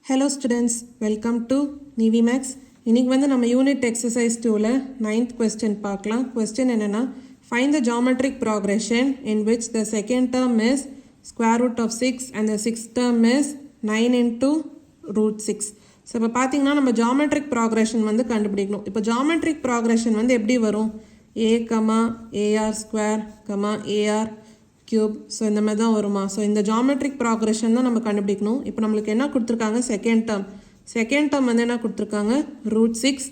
Hello students, welcome to Nivemaths. இன்னைக்கு வந்து நம்ம யூனிட் எக்ஸசைஸ் 2ல 9th question பார்க்கலாம். Question என்னன்னா, find the geometric progression in which the second term is square root of 6 and the sixth term is 9 into root 6. So இப்போ பார்த்தீங்கன்னா நம்ம geometric progression வந்து கண்டுபிடிக்கணும். இப்போ geometric progression வந்து எப்படி வரும்? a, ar square, ar cube. So இந்த மாதிரி தான் வருமா? ஸோ இந்த ஜாமெட்ரிக் ப்ராக்ரெஷன் தான் நம்ம கண்டுபிடிக்கணும். இப்போ நம்மளுக்கு என்ன கொடுத்துருக்காங்க? செகண்ட் டேர்ம் வந்து என்ன கொடுத்துருக்காங்க? ரூட் 6.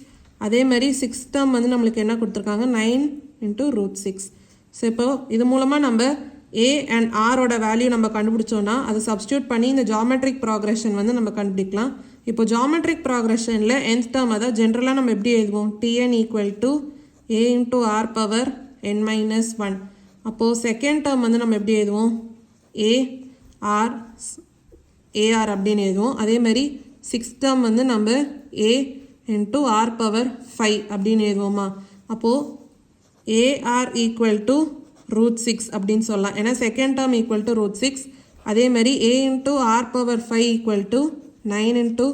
அதே மாதிரி சிக்ஸ்த் டேர்ம் வந்து நம்மளுக்கு என்ன கொடுத்துருக்காங்க? 9 இன்ட்டு ரூட் 6. ஸோ இப்போ இது மூலமாக நம்ம ஏ அண்ட் ஆரோட வேல்யூ நம்ம கண்டுபிடிச்சோன்னா அதை சப்ஸ்டியூட் பண்ணி இந்த ஜாமெட்ரிக் ப்ராக்ரெஷன் வந்து நம்ம கண்டுபிடிக்கலாம். இப்போ ஜாமெட்ரிக் ப்ராக்ரெஷனில் nth டேர்ம் அதாவது ஜென்ரலாக நம்ம எப்படி எழுதுவோம்? tn equal to a into R power n minus 1. அப்போது செகண்ட் டேர்ம் வந்து நம்ம எப்படி எழுதுவோம்? ஏஆர் அப்படின்னு எழுதுவோம். அதே மாதிரி சிக்ஸ்த் டேர்ம் வந்து நம்ம ஏ இன்ட்டு ஆர் பவர் 5 அப்படின்னு எழுதுவோமா? அப்போது ஏஆர் ஈக்குவல் டு ரூட் 6 அப்படின்னு சொல்லலாம். ஏன்னா second term equal to root 6. அதே மாதிரி A into R power 5 equal to 9 into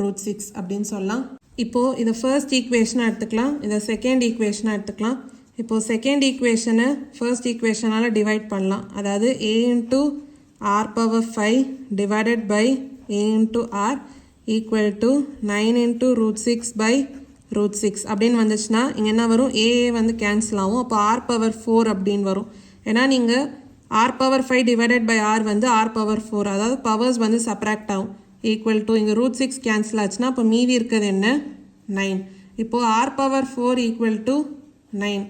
root 6 அப்படின்னு சொல்லலாம். இப்போது இதை ஃபர்ஸ்ட் ஈக்குவேஷனாக எடுத்துக்கலாம், இதை செகண்ட் ஈக்குவேஷனாக எடுத்துக்கலாம். இப்போது செகண்ட் ஈக்குவேஷனை ஃபர்ஸ்ட் ஈக்குவேஷனால் டிவைட் பண்ணலாம். அதாவது a into R power 5 divided by a into R equal to 9 into root 6 by root 6 அப்படின்னு வந்துச்சுன்னா இங்கே என்ன வரும்? ஏ வந்து கேன்சல் ஆகும். அப்போ ஆர் பவர் 4 அப்படின்னு வரும். ஏன்னா நீங்கள் r power 5 divided by r வந்து ஆர் பவர் 4, அதாவது பவர்ஸ் வந்து சப்ராக்ட் ஆகும். ஈக்குவல் டு இங்கே ரூட் 6 கேன்சல் ஆச்சுன்னா அப்போ மீதி இருக்கிறது என்ன? 9. இப்போது ஆர் பவர் 4 ஈக்குவல் டு 9.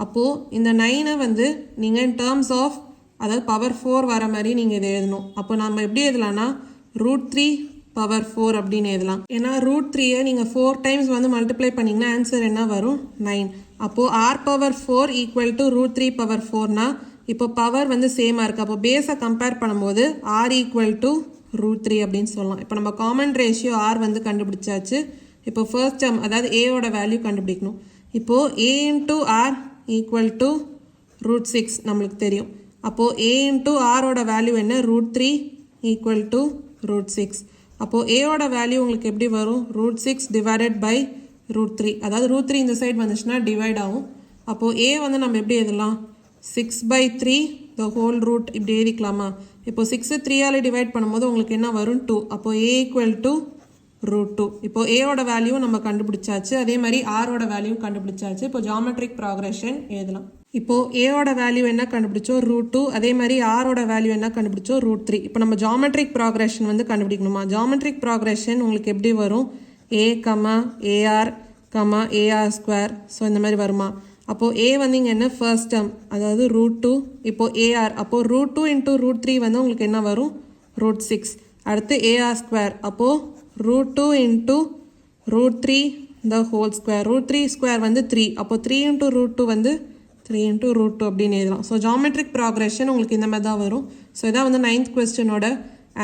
அப்போது இந்த 9 வந்து நீங்கள் இன் டேர்ம்ஸ் ஆஃப் அதாவது பவர் 4 வர மாதிரி நீங்கள் இதை எழுதணும். அப்போ நம்ம எப்படி எழுதலாம்னா ரூட் 3 பவர் 4 அப்படின்னு எழுதலாம். ஏன்னா ரூட் 3யை நீங்கள் 4 டைம்ஸ் வந்து மல்டிப்ளை பண்ணிங்கன்னா ஆன்சர் என்ன வரும்? 9. அப்போது R power 4 equal to root 3 power 4னா இப்போ பவர் வந்து சேமாக இருக்குது. அப்போ பேஸை கம்பேர் பண்ணும்போது ஆர் ஈக்குவல் டு ரூட் 3 அப்படின்னு சொல்லலாம். இப்போ நம்ம காமன் ரேஷியோ ஆர் வந்து கண்டுபிடிச்சாச்சு. இப்போ ஃபர்ஸ்ட் டேர்ம் அதாவது ஏயோட வேல்யூ கண்டுபிடிக்கணும். இப்போது A into R equal to root 6 நம்மளுக்கு தெரியும். அப்போது ஏ இன்ட்டு ஆரோட வேல்யூ என்ன? Root 3 equal to root 6. அப்போது ஏயோட வேல்யூ உங்களுக்கு எப்படி வரும்? Root 6 divided by root 3. அதாவது ரூட் 3 இந்த சைடு வந்துச்சுன்னா டிவைட் ஆகும். அப்போது ஏ வந்து நம்ம எப்படி எழுதலாம்? 6/3 த ஹோல் ரூட் இப்படி எழுதிக்கலாமா? இப்போது 6 3ஆல் டிவைட் பண்ணும்போது உங்களுக்கு என்ன வரும்? 2. அப்போது ஏ ஈக்குவல் டு ரூட் 2. இப்போ ஏயோட வேல்யூ நம்ம கண்டுபிடிச்சாச்சு, அதே மாதிரி ஆரோட வேல்யூ கண்டுபிடிச்சாச்சு. இப்போ ஜாமெட்ரிக் ப்ராக்ரெஷன் எழுதலாம். இப்போ ஏயோட வேல்யூ என்ன கண்டுபிடிச்சோம்? ரூட் 2. அதே மாதிரி ஆரோட வேல்யூ என்ன கண்டுபிடிச்சோம்? ரூட் 3. இப்போ நம்ம ஜாமெட்ரிக் ப்ராக்ரெஷன் வந்து கண்டுபிடிக்கணுமா? ஜாமெட்ரிக் ப்ராக்ரெஷன் உங்களுக்கு எப்படி வரும்? ஏ ஏஆர் ஏஆர் ஸ்கொயர். ஸோ இந்த மாதிரி வருமா? அப்போது ஏ வந்து இங்கே என்ன? ஃபர்ஸ்ட் டேர்ம் அதாவது ரூட் 2. இப்போது ஏஆர் அப்போது ரூட் 2 இன்ட்டு ரூட் 3 வந்து உங்களுக்கு என்ன வரும்? ரூட் 6. அடுத்து ஏஆர் ஸ்கொயர் அப்போது root 2 into root 3 the whole square. root 3 square வந்து 3. அப்போ 3 into root 2 வந்து 3 into root 2 அப்படின்னு எழுதலாம். ஸோ ஜாமெட்ரிக் ப்ராக்ரெஷன் உங்களுக்கு இந்த மாதிரி தான் வரும். ஸோ இதான் வந்து 9th கொஸ்டினோட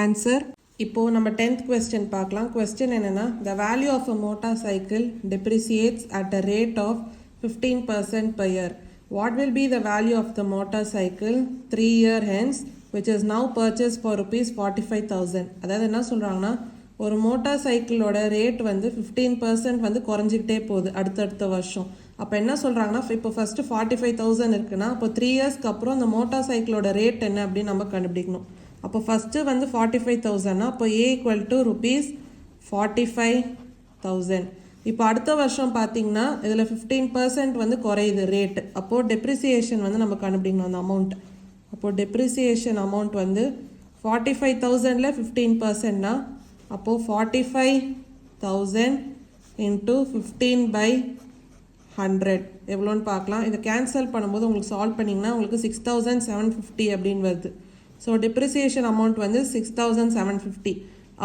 ஆன்சர். இப்போது நம்ம 10th கொஸ்டின் பார்க்கலாம். கொஸ்டின் என்னென்னா, the value of a motor cycle depreciates at a rate of 15% per year. What will be the value of the motorcycle 3 year hence which is now purchased for rupees 45,000? அதாவது என்ன சொல்கிறாங்கன்னா, ஒரு motor சைக்கிளோட rate வந்து 15% வந்து குறைஞ்சிக்கிட்டே போகுது அடுத்தடுத்த வருஷம். அப்போ என்ன சொல்கிறாங்கன்னா, இப்போ ஃபஸ்ட்டு 45,000 இருக்குன்னா அப்போ 3 இயர்ஸ்க்கு அப்புறம் அந்த மோட்டார் சைக்கிளோட ரேட் என்ன அப்படின்னு நம்ம கண்டுபிடிக்கணும். அப்போ ஃபஸ்ட்டு வந்து 45,000னா அப்போ ஏ ஈக்குவல் டு rupees 45,000. இப்போ அடுத்த வருஷம் பார்த்தீங்கன்னா இதில் 15% வந்து குறையுது ரேட்டு. அப்போது டெப்ரிசியேஷன் வந்து நம்ம கண்டுபிடிக்கணும் அந்த அமௌண்ட். அப்போது டெப்ரிசியேஷன் அமௌண்ட் வந்து 45,000ல் 15%னா அப்போது 45,000 இன்ட்டு 15/100 எவ்வளோன்னு பார்க்கலாம். இதை கேன்சல் பண்ணும்போது உங்களுக்கு சால்வ் பண்ணிங்கன்னா உங்களுக்கு 6,750 அப்படின்னு வருது. ஸோ டெப்ரிசியேஷன் அமௌண்ட் வந்து 6,750.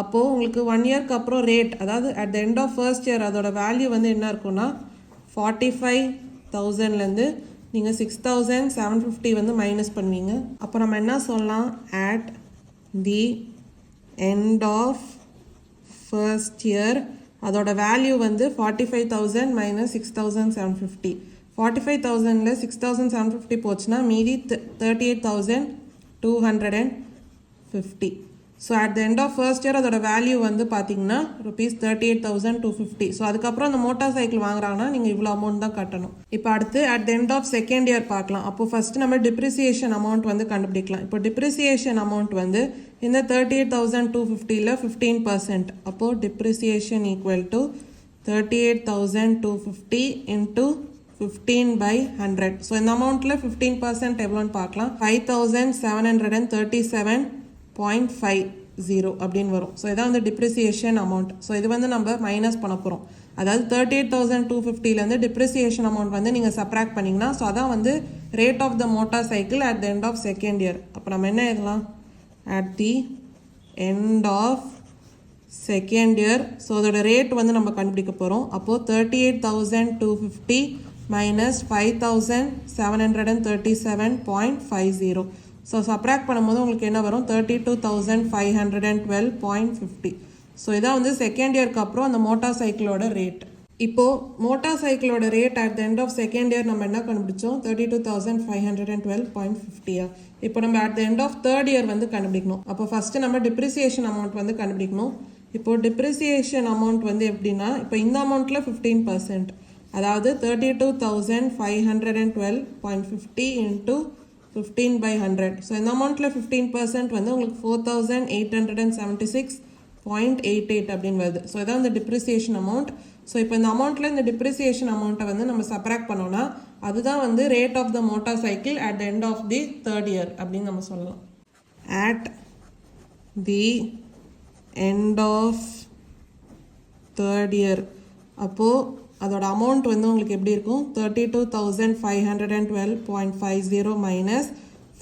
அப்போது உங்களுக்கு 1 இயர்க்கு அப்புறம் ரேட் அதாவது at the end of first year அதோட வேல்யூ வந்து என்ன இருக்குன்னா 45,000லேருந்து நீங்கள் 6,750 வந்து மைனஸ் பண்ணுவீங்க. அப்போ நம்ம என்ன சொல்லலாம்? At the end of first year அதோட வேல்யூ வந்து 45,000 மைனஸ் 6,750. 45,000ல் 6,750 போச்சுன்னா மீதி 38,250. So at the end of first year அதோட வேல்யூ வந்து பார்த்தீங்கன்னா ₹38,250. ஸோ அதுக்கப்புறம் அந்த மோட்டார் சைக்கிள் வாங்குறாங்கன்னா நீங்கள் இவ்வளோ அமௌண்ட் தான் கட்டணும். இப்போ அடுத்து at the end of second year பார்க்கலாம். அப்போ ஃபஸ்ட்டு நம்ம டிப்ரிசியேஷன் அமௌண்ட் வந்து கண்டுபிடிக்கலாம். இப்போ டிப்ரிசியேஷன் அமௌண்ட் வந்து இந்த 38,250ல் 15%. அப்போது depreciation equal to 38,250 into 15/100. So இந்த அமௌண்ட்டில் 15% எவ்வளோன்னு பார்க்கலாம். 5,737.50 அப்படின்னு வரும். ஸோ இதான் வந்து டிப்ரிசியேஷன் அமௌண்ட். ஸோ இது வந்து நம்ம மைனஸ் பண்ண போகிறோம். அதாவது 38,250லேருந்து டிப்ரிசியேஷன் அமௌண்ட் வந்து நீங்கள் சப்ராக்ட் பண்ணிங்கன்னா ஸோ அதான் வந்து rate of the motorcycle at the end of second year. அப்போ நம்ம என்ன எழுதலாம்? At the end of second year. So அதோட ரேட் வந்து நம்ம கண்டுபிடிக்க போகிறோம். அப்போது 38,250 minus 5,737.50. ஸோ சப்ராக்ட் பண்ணும்போது உங்களுக்கு என்ன வரும்? 32,512.50. ஸோ இதான் வந்து செகண்ட் இயர்க்கு அப்புறம் அந்த மோட்டார் சைக்கிளோட ரேட். இப்போது மோட்டார் சைக்கிளோட rate at the end of second year நம்ம என்ன கண்டுபிடிச்சோம்? 32,512.50. இப்போ நம்ம at the end of third year வந்து கண்டுபிடிக்கணும். அப்போ ஃபஸ்ட்டு நம்ம டிப்ரிசியேஷன் அமௌண்ட் வந்து கண்டுபிடிக்கணும். இப்போது டிப்ரிசியேஷன் அமௌண்ட் வந்து எப்படின்னா, இப்போ இந்த அமௌண்ட்டில் 15%, அதாவது 32,512.50 இன்ட்டு 15/100. ஸோ இந்த அமௌண்ட்டில் 15% வந்து உங்களுக்கு 4,876.88 அப்படின்னு வருது. ஸோ இதான் இந்த டிப்ரிசியேஷன் அமௌண்ட். ஸோ இப்போ இந்த அமௌண்ட்டில் இந்த டிப்ரிசியேஷன் அமௌண்ட்டை வந்து நம்ம சப்ராக்ட் பண்ணோன்னா அதுதான் வந்து rate of the motorcycle at the end of the third year அப்படின்னு நம்ம சொல்லலாம். At the end of third year அப்போது அதோட அமௌண்ட் வந்து உங்களுக்கு எப்படி இருக்கும்? 32,512.50 மைனஸ்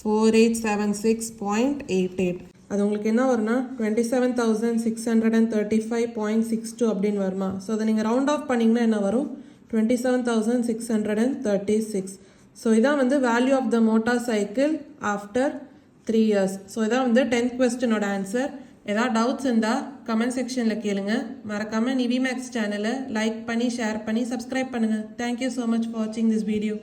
4,876.88. அது உங்களுக்கு என்ன வரும்னா 27,635.62 அப்படின்னு வருமா? ஸோ அதை நீங்கள் ரவுண்ட் ஆஃப் பண்ணிங்கன்னா என்ன வரும்? 27,636. ஸோ இதான் வந்து value of the motorcycle after 3 years. So இதான் வந்து 10th கொஸ்டினோட ஆன்சர். ஏதாவது டவுட்ஸ் இருந்தால் கமெண்ட் செக்ஷனில் கேளுங்க. மறக்காமல் நிவிமேக்ஸ் சேனலை லைக் பண்ணி ஷேர் பண்ணி சப்ஸ்கிரைப் பண்ணுங்கள். தேங்க்யூ ஸோ மச் ஃபார் வாட்சிங் திஸ் வீடியோ.